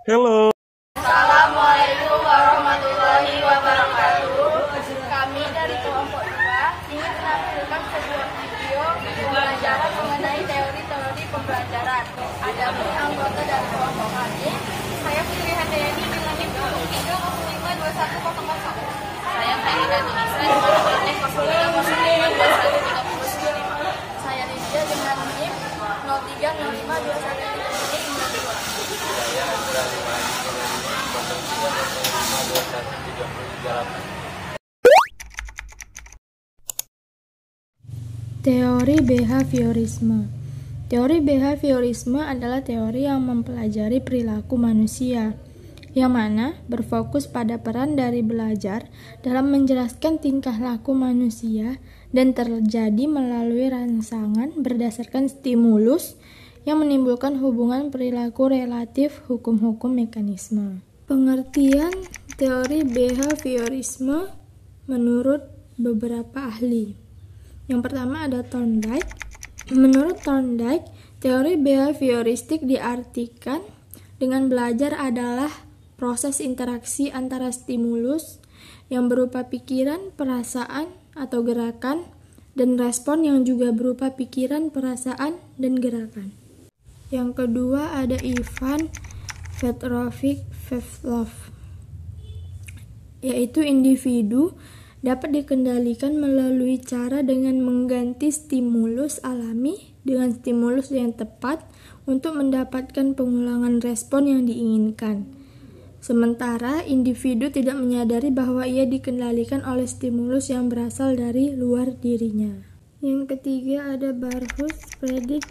Hello. Assalamualaikum warahmatullahi wabarakatuh. Kami dari kelompok 2 ingin menampilkan sebuah video pembelajaran mengenai teori-teori pembelajaran. Adapun anggota dari kelompok kami, saya Putri Handayani dengan NIM 03052100. Saya Khairida Tunisa dengan NIM 0305213095. Saya Rizya dengan NIM 0305213092. Teori behaviorisme. Teori behaviorisme adalah teori yang mempelajari perilaku manusia, yang mana berfokus pada peran dari belajar dalam menjelaskan tingkah laku manusia dan terjadi melalui rangsangan berdasarkan stimulus yang menimbulkan hubungan perilaku relatif hukum-hukum mekanisme. Pengertian teori behaviorisme menurut beberapa ahli. Yang pertama ada Thorndike. Menurut Thorndike, teori behavioristik diartikan dengan belajar adalah proses interaksi antara stimulus yang berupa pikiran, perasaan, atau gerakan, dan respon yang juga berupa pikiran, perasaan, dan gerakan. Yang kedua ada Ivan Petrovich Pavlov, yaitu individu dapat dikendalikan melalui cara dengan mengganti stimulus alami dengan stimulus yang tepat untuk mendapatkan pengulangan respon yang diinginkan. Sementara individu tidak menyadari bahwa ia dikendalikan oleh stimulus yang berasal dari luar dirinya. Yang ketiga ada Barhuss Friedrich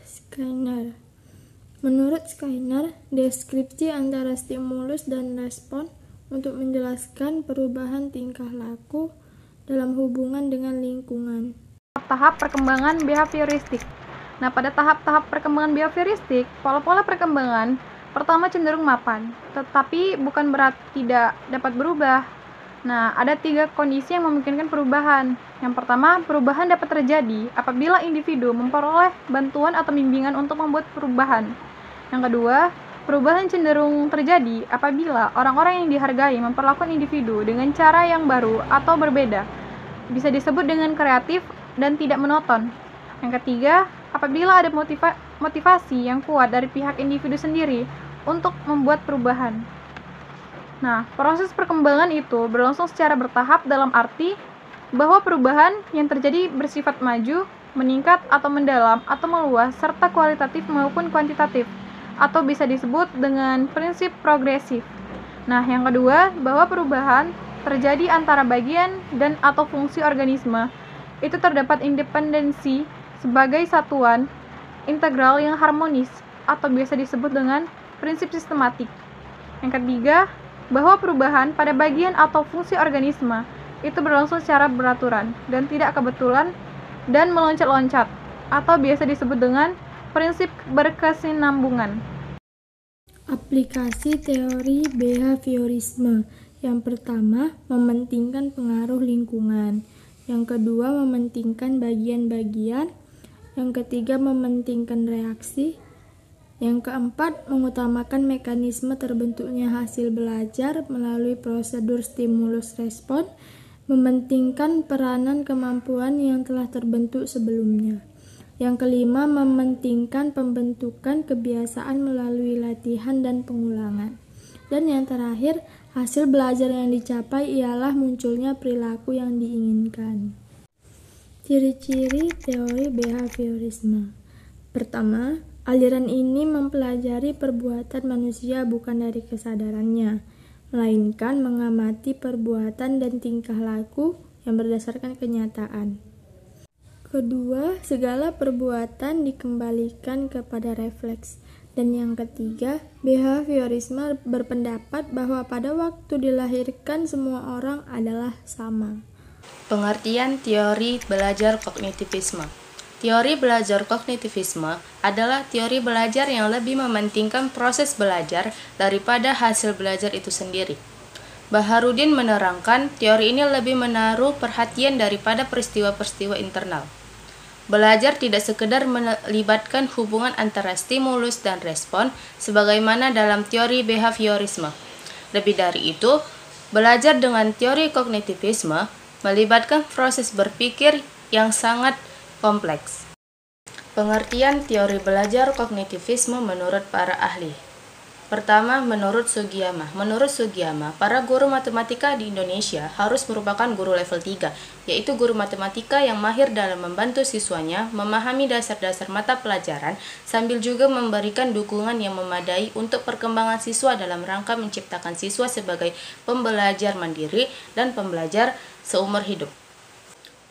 Skinner. Menurut Skinner, deskripsi antara stimulus dan respon untuk menjelaskan perubahan tingkah laku dalam hubungan dengan lingkungan. Tahap perkembangan behavioristik. Nah, pada tahap-tahap perkembangan behavioristik, pola-pola perkembangan pertama cenderung mapan, tetapi bukan berarti tidak dapat berubah. Nah, ada 3 kondisi yang memungkinkan perubahan. Yang pertama, perubahan dapat terjadi apabila individu memperoleh bantuan atau bimbingan untuk membuat perubahan. Yang kedua, perubahan cenderung terjadi apabila orang-orang yang dihargai memperlakukan individu dengan cara yang baru atau berbeda. Bisa disebut dengan kreatif dan tidak monoton. Yang ketiga, apabila ada motivasi yang kuat dari pihak individu sendiri untuk membuat perubahan. Nah, proses perkembangan itu berlangsung secara bertahap dalam arti bahwa perubahan yang terjadi bersifat maju, meningkat atau mendalam atau meluas serta kualitatif maupun kuantitatif, atau bisa disebut dengan prinsip progresif. Nah, yang kedua, bahwa perubahan terjadi antara bagian dan atau fungsi organisme. Itu terdapat independensi sebagai satuan integral yang harmonis, atau biasa disebut dengan prinsip sistematik. Yang ketiga, bahwa perubahan pada bagian atau fungsi organisme itu berlangsung secara beraturan dan tidak kebetulan dan meloncat-loncat, atau biasa disebut dengan prinsip berkesinambungan. Aplikasi teori behaviorisme. Yang pertama, mementingkan pengaruh lingkungan. Yang kedua, mementingkan bagian-bagian. Yang ketiga, mementingkan reaksi. Yang keempat, mengutamakan mekanisme terbentuknya hasil belajar melalui prosedur stimulus respon, mementingkan peranan kemampuan yang telah terbentuk sebelumnya. Yang kelima, mementingkan pembentukan kebiasaan melalui latihan dan pengulangan. Dan yang terakhir, hasil belajar yang dicapai ialah munculnya perilaku yang diinginkan. Ciri-ciri teori behaviorisme. Pertama, aliran ini mempelajari perbuatan manusia bukan dari kesadarannya, melainkan mengamati perbuatan dan tingkah laku yang berdasarkan kenyataan. Kedua, segala perbuatan dikembalikan kepada refleks. Dan yang ketiga, behaviorisme berpendapat bahwa pada waktu dilahirkan semua orang adalah sama. Pengertian teori belajar kognitivisme. Teori belajar kognitivisme adalah teori belajar yang lebih mementingkan proses belajar daripada hasil belajar itu sendiri. Baharudin menerangkan teori ini lebih menaruh perhatian daripada peristiwa-peristiwa internal. Belajar tidak sekedar melibatkan hubungan antara stimulus dan respon sebagaimana dalam teori behaviorisme. Lebih dari itu, belajar dengan teori kognitivisme melibatkan proses berpikir yang sangat kompleks. Pengertian teori belajar kognitivisme menurut para ahli. Pertama, menurut Sugiyama. Menurut Sugiyama, para guru matematika di Indonesia harus merupakan guru level 3, yaitu guru matematika yang mahir dalam membantu siswanya memahami dasar-dasar mata pelajaran sambil juga memberikan dukungan yang memadai untuk perkembangan siswa dalam rangka menciptakan siswa sebagai pembelajar mandiri dan pembelajar seumur hidup.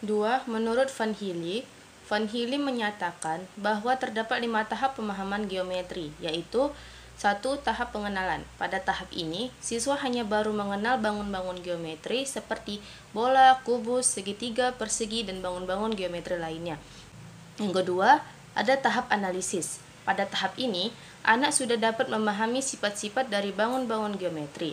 2. Menurut Van Healy menyatakan bahwa terdapat 5 tahap pemahaman geometri, yaitu 1. Tahap pengenalan. Pada tahap ini, siswa hanya baru mengenal bangun-bangun geometri seperti bola, kubus, segitiga, persegi, dan bangun-bangun geometri lainnya. Yang kedua, ada tahap analisis. Pada tahap ini, anak sudah dapat memahami sifat-sifat dari bangun-bangun geometri.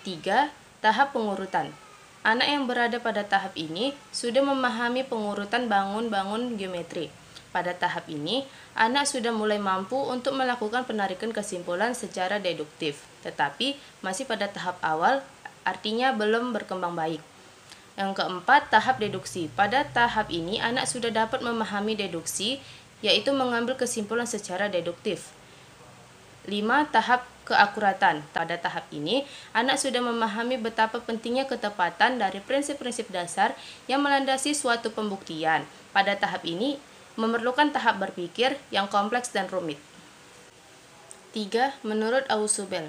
3. Tahap pengurutan. Anak yang berada pada tahap ini sudah memahami pengurutan bangun-bangun geometri. Pada tahap ini, anak sudah mulai mampu untuk melakukan penarikan kesimpulan secara deduktif, tetapi masih pada tahap awal, artinya belum berkembang baik. Yang keempat, tahap deduksi. Pada tahap ini, anak sudah dapat memahami deduksi, yaitu mengambil kesimpulan secara deduktif. 5. Tahap keakuratan. Pada tahap ini, anak sudah memahami betapa pentingnya ketepatan dari prinsip-prinsip dasar yang melandasi suatu pembuktian. Pada tahap ini, memerlukan tahap berpikir yang kompleks dan rumit. 3. Menurut Ausubel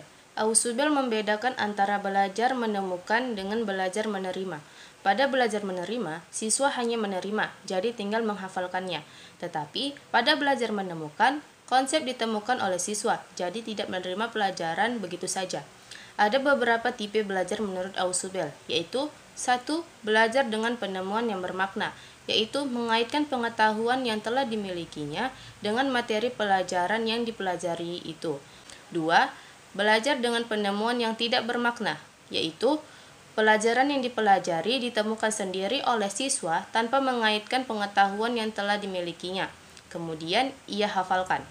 membedakan antara belajar menemukan dengan belajar menerima. Pada belajar menerima, siswa hanya menerima, jadi tinggal menghafalkannya. Tetapi, pada belajar menemukan, konsep ditemukan oleh siswa, jadi tidak menerima pelajaran begitu saja. Ada beberapa tipe belajar menurut Ausubel, yaitu 1. Belajar dengan penemuan yang bermakna, yaitu mengaitkan pengetahuan yang telah dimilikinya dengan materi pelajaran yang dipelajari itu. 2. Belajar dengan penemuan yang tidak bermakna, yaitu pelajaran yang dipelajari ditemukan sendiri oleh siswa tanpa mengaitkan pengetahuan yang telah dimilikinya, kemudian ia hafalkan.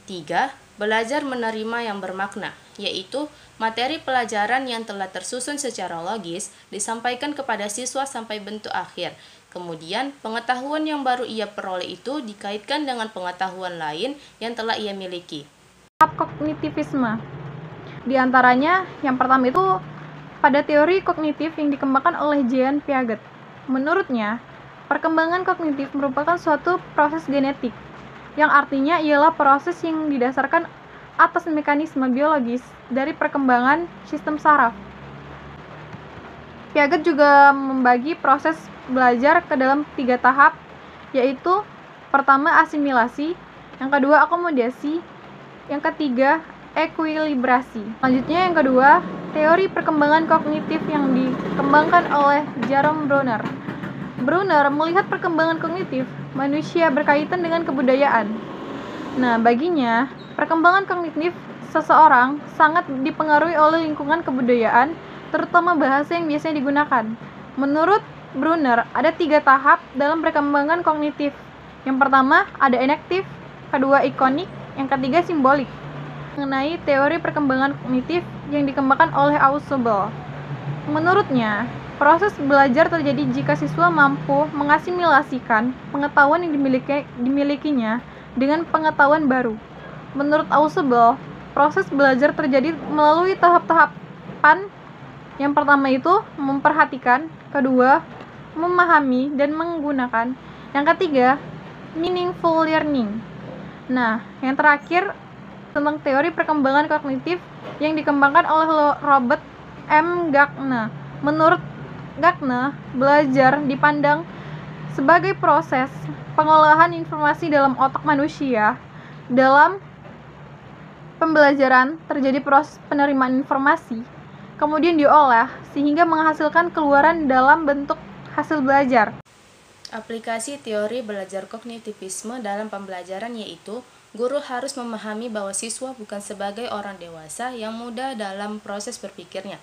3. Belajar menerima yang bermakna, yaitu materi pelajaran yang telah tersusun secara logis disampaikan kepada siswa sampai bentuk akhir. Kemudian, pengetahuan yang baru ia peroleh itu dikaitkan dengan pengetahuan lain yang telah ia miliki. Tahap kognitivisme. Di antaranya, yang pertama itu pada teori kognitif yang dikembangkan oleh Jean Piaget. Menurutnya, perkembangan kognitif merupakan suatu proses genetik, yang artinya ialah proses yang didasarkan atas mekanisme biologis dari perkembangan sistem saraf. Piaget juga membagi proses belajar ke dalam 3 tahap, yaitu pertama asimilasi, yang kedua akomodasi, yang ketiga ekuilibrasi. Selanjutnya yang kedua, teori perkembangan kognitif yang dikembangkan oleh Jerome Bruner. Bruner melihat perkembangan kognitif manusia berkaitan dengan kebudayaan. Nah, baginya, perkembangan kognitif seseorang sangat dipengaruhi oleh lingkungan kebudayaan, terutama bahasa yang biasanya digunakan. Menurut Bruner, ada 3 tahap dalam perkembangan kognitif. Yang pertama, ada enaktif, kedua ikonik, yang ketiga simbolik. Mengenai teori perkembangan kognitif yang dikembangkan oleh Ausubel. Menurutnya, proses belajar terjadi jika siswa mampu mengasimilasikan pengetahuan yang dimilikinya dengan pengetahuan baru. Menurut Ausubel, proses belajar terjadi melalui tahap-tahapan. Yang pertama itu memperhatikan, kedua memahami dan menggunakan, yang ketiga meaningful learning. Nah, yang terakhir tentang teori perkembangan kognitif yang dikembangkan oleh Robert M. Gagne. Menurut Gagne, belajar dipandang sebagai proses pengolahan informasi dalam otak manusia. Dalam pembelajaran terjadi proses penerimaan informasi, kemudian diolah sehingga menghasilkan keluaran dalam bentuk hasil belajar. Aplikasi teori belajar kognitivisme dalam pembelajaran yaitu guru harus memahami bahwa siswa bukan sebagai orang dewasa yang muda dalam proses berpikirnya.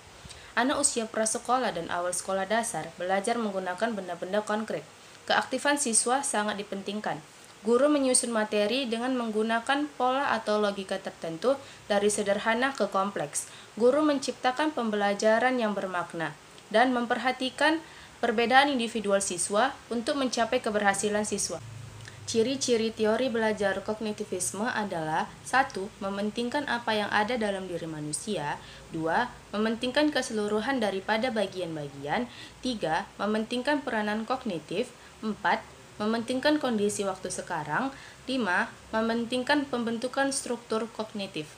Anak usia prasekolah dan awal sekolah dasar belajar menggunakan benda-benda konkret. keaktifan siswa sangat dipentingkan. Guru menyusun materi dengan menggunakan pola atau logika tertentu dari sederhana ke kompleks. Guru menciptakan pembelajaran yang bermakna dan memperhatikan perbedaan individual siswa untuk mencapai keberhasilan siswa. Ciri-ciri teori belajar kognitivisme adalah 1. Mementingkan apa yang ada dalam diri manusia. 2. Mementingkan keseluruhan daripada bagian-bagian. 3. Mementingkan peranan kognitif. 4. Mementingkan kondisi waktu sekarang. 5. Mementingkan pembentukan struktur kognitif.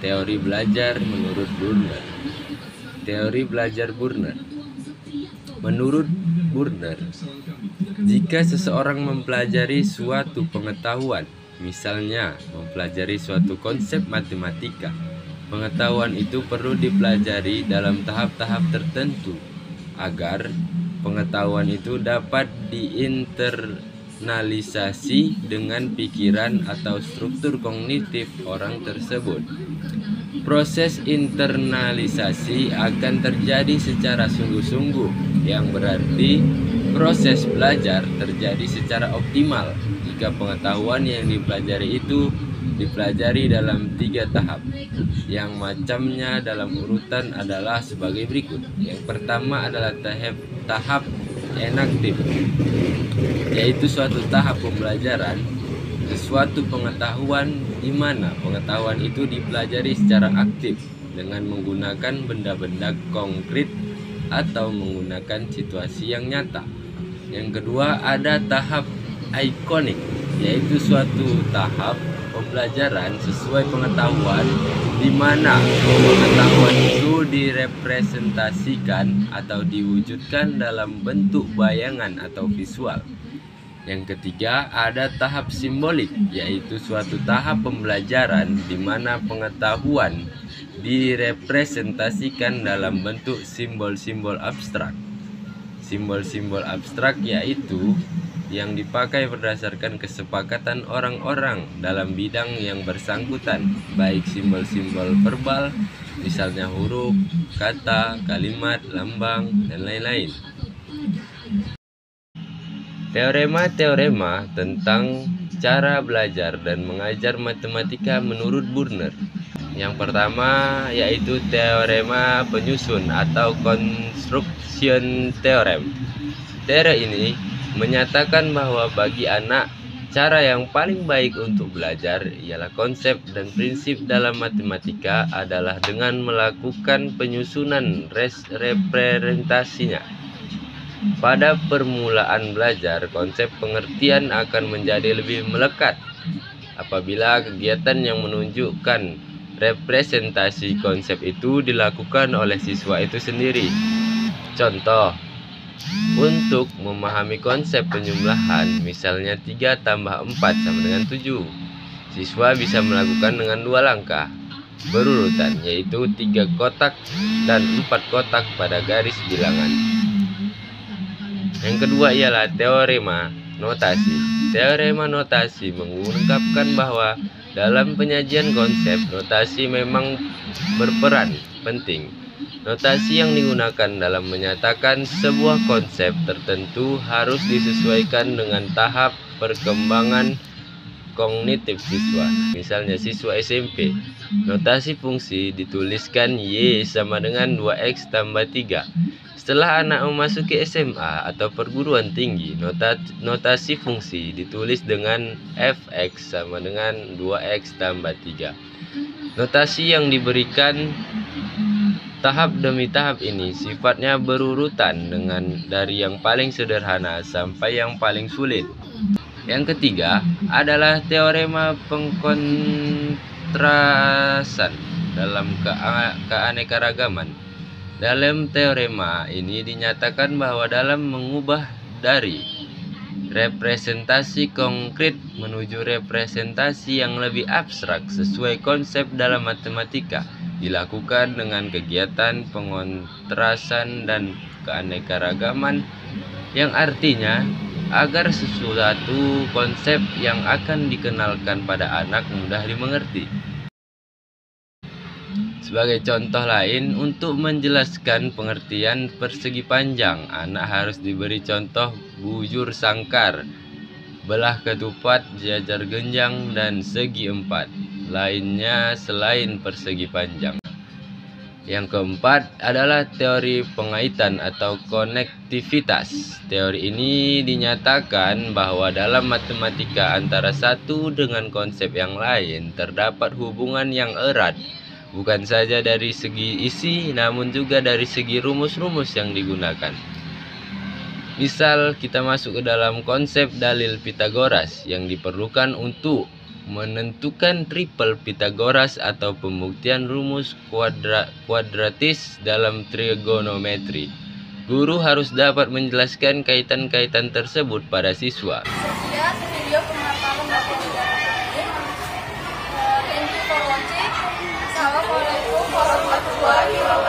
Teori belajar menurut Burner. Teori belajar Burner. Menurut Burner, jika seseorang mempelajari suatu pengetahuan, misalnya mempelajari suatu konsep matematika, pengetahuan itu perlu dipelajari dalam tahap-tahap tertentu agar pengetahuan itu dapat diinternalisasi dengan pikiran atau struktur kognitif orang tersebut. Proses internalisasi akan terjadi secara sungguh-sungguh, yang berarti proses belajar terjadi secara optimal jika pengetahuan yang dipelajari itu dipelajari dalam 3 tahap. Yang macamnya dalam urutan adalah sebagai berikut. Yang pertama adalah tahap enaktif, yaitu suatu tahap pembelajaran sesuatu pengetahuan di mana pengetahuan itu dipelajari secara aktif dengan menggunakan benda-benda konkret atau menggunakan situasi yang nyata. Yang kedua ada tahap ikonik, yaitu suatu tahap pembelajaran sesuai pengetahuan di mana pengetahuan itu direpresentasikan atau diwujudkan dalam bentuk bayangan atau visual. Yang ketiga ada tahap simbolik, yaitu suatu tahap pembelajaran di mana pengetahuan direpresentasikan dalam bentuk simbol-simbol abstrak. Simbol-simbol abstrak yaitu yang dipakai berdasarkan kesepakatan orang-orang dalam bidang yang bersangkutan, baik simbol-simbol verbal, misalnya huruf, kata, kalimat, lambang, dan lain-lain. Teorema-teorema tentang cara belajar dan mengajar matematika menurut Burner. Yang pertama yaitu teorema penyusun atau construction theorem. Teori ini menyatakan bahwa bagi anak, cara yang paling baik untuk belajar ialah konsep dan prinsip dalam matematika adalah dengan melakukan penyusunan representasinya. Pada permulaan belajar, konsep pengertian akan menjadi lebih melekat apabila kegiatan yang menunjukkan representasi konsep itu dilakukan oleh siswa itu sendiri. Contoh, untuk memahami konsep penjumlahan, misalnya 3 tambah 4 sama dengan 7, siswa bisa melakukan dengan 2 langkah berurutan, yaitu 3 kotak dan 4 kotak pada garis bilangan. Yang kedua ialah teorema notasi. Teorema notasi mengungkapkan bahwa dalam penyajian konsep, notasi memang berperan penting. Notasi yang digunakan dalam menyatakan sebuah konsep tertentu harus disesuaikan dengan tahap perkembangan kognitif siswa. Misalnya siswa SMP, notasi fungsi dituliskan Y sama dengan 2X tambah 3. Setelah anak memasuki SMA atau perguruan tinggi, notasi fungsi ditulis dengan Fx sama dengan 2x tambah 3. Notasi yang diberikan tahap demi tahap ini sifatnya berurutan dari yang paling sederhana sampai yang paling sulit. Yang ketiga adalah teorema pengkontrasan dalam keanekaragaman. Dalam teorema ini dinyatakan bahwa dalam mengubah dari representasi konkret menuju representasi yang lebih abstrak sesuai konsep dalam matematika dilakukan dengan kegiatan pengontrasan dan keanekaragaman, yang artinya agar sesuatu konsep yang akan dikenalkan pada anak mudah dimengerti. Sebagai contoh lain, untuk menjelaskan pengertian persegi panjang, anak harus diberi contoh bujur sangkar, belah ketupat, jajar genjang, dan segi empat lainnya selain persegi panjang. Yang keempat adalah teori pengaitan atau konektivitas. Teori ini dinyatakan bahwa dalam matematika antara satu dengan konsep yang lain terdapat hubungan yang erat, bukan saja dari segi isi, namun juga dari segi rumus-rumus yang digunakan. Misal, kita masuk ke dalam konsep dalil Pitagoras yang diperlukan untuk menentukan triple Pitagoras atau pembuktian rumus kuadratis dalam trigonometri. Guru harus dapat menjelaskan kaitan-kaitan tersebut pada siswa. Sekian video pemaparan dari ini. Thank you for watching. Assalamualaikum warahmatullahi wabarakatuh.